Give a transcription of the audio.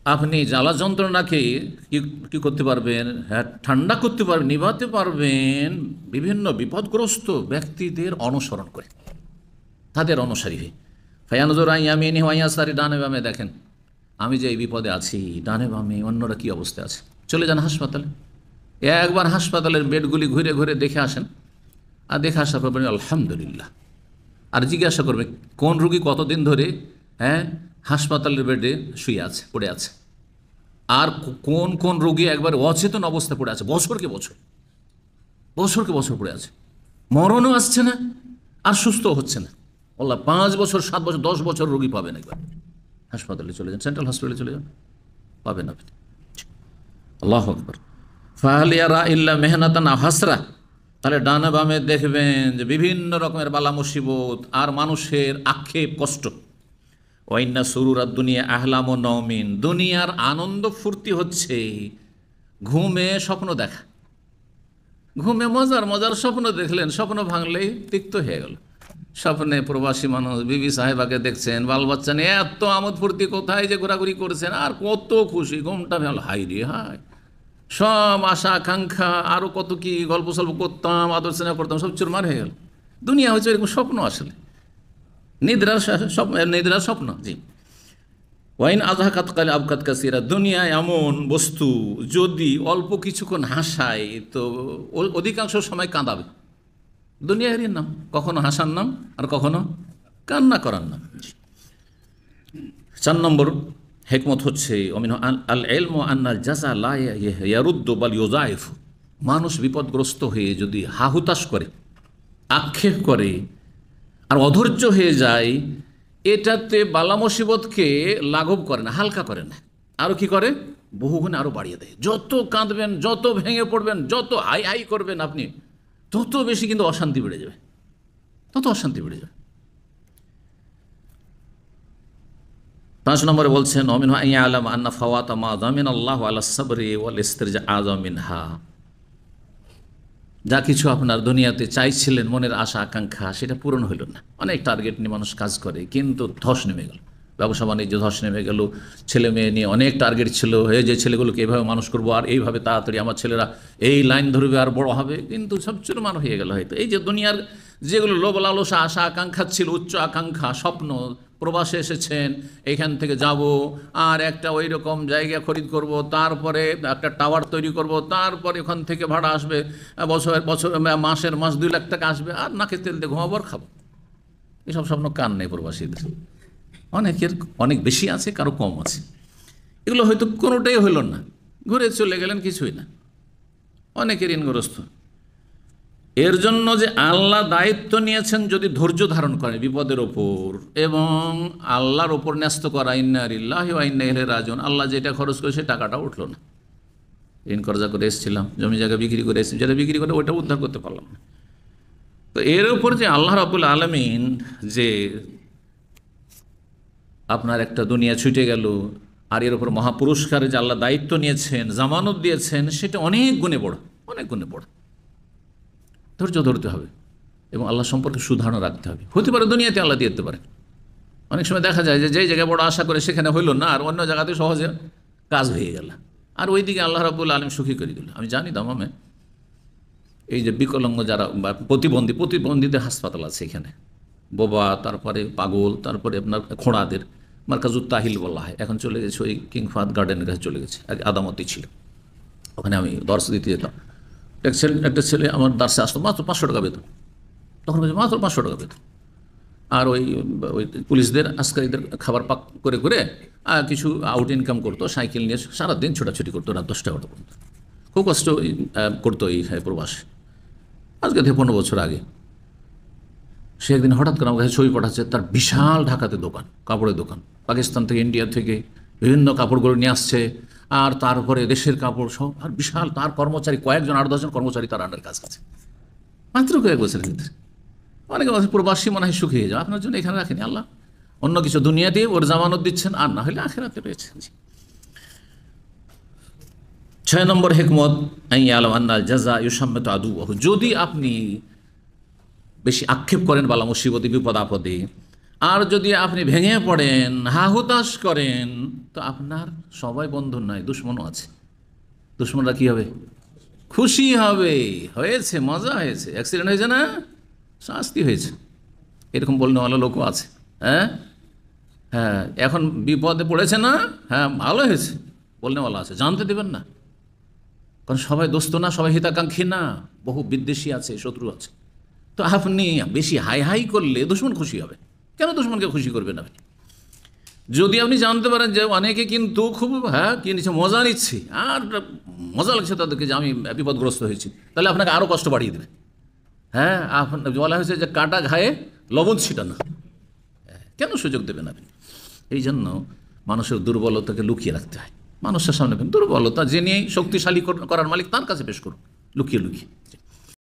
আপনি জ্বালা যন্ত্রণাকে কি কি করতে পারবেন? হ্যাঁ, ঠান্ডা করতে পারবেন, নিভাতে পারবেন বিভিন্ন বিপদগ্রস্ত ব্যক্তিদের অনুসরণ করে, তাদের অনুসারী হয়ে। ফায়ানজুর আন ইয়ামিনিহি ওয়া ইয়াসারি, ডানে বামে দেখেন আমি যে এই বিপদে আছি, ডানে বামে অন্যরা কি অবস্থায় আছে। চলে যান হাসপাতালে, একবার হাসপাতালের বেডগুলি ঘুরে ঘুরে দেখে আসেন, আর দেখে আসার পর বলেন আলহামদুলিল্লাহ। আর জিজ্ঞাসা করবে কোন রুগী কতদিন ধরে হাসপাতালের বেডে শুয়ে আছে, পড়ে আছে, আর কোন কোন রোগী একবার অচেতন অবস্থায় পড়ে আছে, বছরকে বছর, বছরকে বছর পড়ে আছে, মরণও আসছে না আর সুস্থ হচ্ছে না। আল্লাহ 5 বছর 7 বছর 10 বছর রোগী পাবেন একবার। হাসপাতালে চলে যান, সেন্ট্রাল হসপিটালে চলে যান, পাবেন আপনি। আল্লাহু আকবার। ফাহাল ইয়ারা ইল্লা মেহনাতান আও হাসরা, তাহলে ডানে বামে দেখবেন যে বিভিন্ন রকমের বালা মুসিবত আর মানুষের আক্ষেপ কষ্ট। ওয়াইন্না সুরুরাত দুনিয়া আহলাম ও নওমিন, দুনিয়ার আনন্দ ফুর্তি হচ্ছে ঘুমে স্বপ্ন দেখা। ঘুমে মজার মজার স্বপ্ন দেখলেন, স্বপ্ন ভাঙলেই তিক্ত হয়ে গেল। স্বপ্নে প্রবাসী মানুষ বিবি সাহেবাকে দেখছেন, বাল বাচ্চা নিয়ে এত আমোদ ফুর্তি, কোথায় যে ঘোরাঘুরি করছেন, আর কত খুশি, ঘুমটা ভালো, হাই রে হাই, সব আশা আকাঙ্ক্ষা আরও কত কি গল্প সল্প করতাম, আদর স্নেহ করতাম, সব চুরমার হয়ে গেল। দুনিয়া হচ্ছে এরকম স্বপ্ন, আসলে নিদ্রার স্বপ্ন। জি, ওয়াইন আজহাকাত কাল আবকাত কাসিরা, দুনিয়া এমন বস্তু যদি অল্প কিছুক্ষণ হাসায় তো অধিকাংশ সময় কাঁদাবে। দুনিয়ারই নাম, কখনো হাসার নাম আর কখনো কান্না করার নাম। 4 নম্বর হেকমত হচ্ছে আল ইলমু আন্নাল জাযা লা ইয়ারুদ্দু বাল ইউযাইফু, মানুষ বিপদগ্রস্ত হয়ে যদি হাহুতাশ করে, আক্ষেপ করে আর অধৈর্য হয়ে যায়, এটাতে বালা মুসিবতকে লাঘব করে না, হালকা করে না, আরও কি করে, বহুগুণে আরও বাড়িয়ে দেয়। যত কাঁদবেন, যত ভেঙে পড়বেন, যত হাই হাই করবেন আপনি, তত বেশি কিন্তু অশান্তি বেড়ে যাবে, তত অশান্তি বেড়ে যাবে। 5 নম্বরে বলছেন অমিনহু আন ইয়ালাম আন্না ফাওয়াতা মা যামিনাল্লাহু আলা সাবরি ওয়াল ইস্তিরজা আযাম মিনহা, যা কিছু আপনার দুনিয়াতে চাইছিলেন, মনের আশা আকাঙ্ক্ষা, সেটা পূরণ হইল না। অনেক টার্গেট নিয়ে মানুষ কাজ করে, কিন্তু ধস নেমে গেল, ব্যবসা বাণিজ্য ধস নেমে গেল, ছেলে মেয়ে নিয়ে অনেক টার্গেট ছিল, যে ছেলেগুলোকে এইভাবে মানুষ করবো, আর এইভাবে তাড়াতাড়ি আমার ছেলেরা এই লাইন ধরবে আর বড় হবে, কিন্তু সব চুরমার হয়ে গেল। হয়তো এই যে দুনিয়ার যেগুলো লোভ লালসা আশা আকাঙ্ক্ষা ছিল, উচ্চ আকাঙ্ক্ষা স্বপ্ন, প্রবাসে এসেছেন, এইখান থেকে যাব আর একটা ওই রকম জায়গা খরিদ করব, তারপরে একটা টাওয়ার তৈরি করব, তারপরে ওখান থেকে ভাড়া আসবে, মাসের 2 লাখ টাকা আসবে, আর নাকে তেল দিয়ে ঘুমাবো আর খাবো। এসব স্বপ্ন কান নেই প্রবাসীদের, অনেকের অনেক বেশি আছে, কারো কম আছে। এগুলো হয়তো কোনোটাই হইল না, ঘুরে চলে গেলেন, কিছুই না, অনেকের ঋণগ্রস্ত। এর জন্য যে আল্লাহ দায়িত্ব নিয়েছেন, যদি ধৈর্য ধারণ করে বিপদের ওপর এবং আল্লাহর ওপর ন্যস্ত করা, ইন্না লিল্লাহি ওয়া ইন্না ইলাইহি রাজিউন, আল্লাহ যেটা খরচ করে সে টাকাটা উঠলো না। ঋণ কর্জা করে এসেছিলাম, জমি জায়গা বিক্রি করে এসেছি, যেটা বিক্রি করে ওইটা উদ্ধার করতে পারলাম না। তো এর উপর যে আল্লাহ রাব্বুল আলামিন যে আপনার একটা দুনিয়া ছুটে গেল, আর এর উপর মহাপুরস্কারে যে আল্লাহ দায়িত্ব নিয়েছেন, জামানত দিয়েছেন, সেটা অনেক গুণে বড়, অনেক গুণে বড়। ধৈর্য ধরতে হবে এবং আল্লাহ সম্পর্কে সুধারণা রাখতে হবে। হতে পারে দুনিয়াতে আল্লাহ দিয়ে দিতে পারে, অনেক সময় দেখা যায় যে যেই জায়গায় বড় আশা করে সেখানে হইল না, আর অন্য জায়গাতে সহজে কাজ হয়ে গেল, আর ওইদিকে আল্লাহ রাব্বুল আলামিন সুখী করে দিল। আমি জানি দামামে এই যে বিকলাঙ্গ যারা বা প্রতিবন্ধীদের হাসপাতাল আছে এখানে, বোবা, তারপরে পাগল, তারপরে আপনার খোঁড়াদের মার্কাজুত তাহিল বলা হয়, এখন চলে গেছে ওই কিং ফাহাদ গার্ডেনের কাছে চলে গেছে, আদামতি ছিল, ওখানে আমি দর্শ দিতে যেতাম। একটা ছেলে আমার দার্সে আসতো, মাত্র 500 টাকা বেতন, তখন বলছে মাত্র 500 টাকা বেতন, আর ওই পুলিশদের আজকারীদের খাবার পাক করে করে কিছু আউট ইনকাম করতো, সাইকেল নিয়ে সারাদিন ছোটাছুটি করতো, রাত 10টা পর্যন্ত, খুব কষ্ট করতো এই প্রবাসে। আজকে থেকে 15 বছর আগে সে একদিন হঠাৎ করে আমার কাছে ছবি পাঠাচ্ছে, তার বিশাল ঢাকাতে দোকান, কাপড়ের দোকান, পাকিস্তান থেকে ইন্ডিয়া থেকে বিভিন্ন কাপড়গুলো নিয়ে আসছে, আর তারপরে দেশের কাপড় সব, আর বিশাল তার কর্মচারী, কয়েকজন 8-10 জন কর্মচারী তার আন্ডার কাজ করছে, মাত্র কয়েক বছরের ভিতরে। অনেকে প্রবাসী মনে হয় সুখী হয়ে যাও, আপনার জন্য এখানে রাখেনি আল্লাহ, অন্য কিছু দুনিয়াতে ওর জামানত দিচ্ছেন, আর না হলে আখিরাতে রয়েছে। 6 নম্বর হিকমত আইয়ালাম আন্নাল জাযা ইউসাম্মিতু আদুওয়াহু, যদি আপনি বেশি আক্ষেপ করেন বালা মুসিবতে বিপদ আপদে, আর যদি আপনি ভেঙে পড়েন, হাহুতাশ করেন, তো আপনার সবাই বন্ধু নয়, দুশ্মনও আছে। দুশ্মনরা কি হবে? খুশি হবে, হয়েছে, মজা হয়েছে, অ্যাক্সিডেন্ট হয়েছে না, শাস্তি হয়েছে, এরকম বলনেওয়ালা লোকও আছে। হ্যাঁ হ্যাঁ, এখন বিপদে পড়েছে না, হ্যাঁ ভালো হয়েছে বলনেওয়ালা আছে, জানতে দেবেন না। কারণ সবাই দোস্ত না, সবাই হিতাকাঙ্ক্ষী না, বহু বিদ্বেষী আছে, শত্রু আছে। তো আপনি বেশি হাই হাই করলে দুশ্মন খুশি হবে। কেন দুশ্মনকে খুশি করবেন আপনি? যদি আপনি জানতে পারেন যে অনেকে কিন্তু খুব কি নিচ্ছে, মজা নিচ্ছে, আর মজা লাগছে তাদেরকে যে আমি বিপদগ্রস্ত হয়েছি, তাহলে আপনাকে আরও কষ্ট বাড়িয়ে দেবে। হ্যাঁ, বলা হয়েছে যে কাটা ঘায়ে লবণ ছিটানো। কেন সুযোগ দেবেন আপনি? এই জন্য মানুষের দুর্বলতাকে লুকিয়ে রাখতে হয়। মানুষের সামনে দুর্বলতা জেনে শক্তিশালী করার মালিক তার কাছে পেশ করুন, লুকিয়ে লুকিয়ে।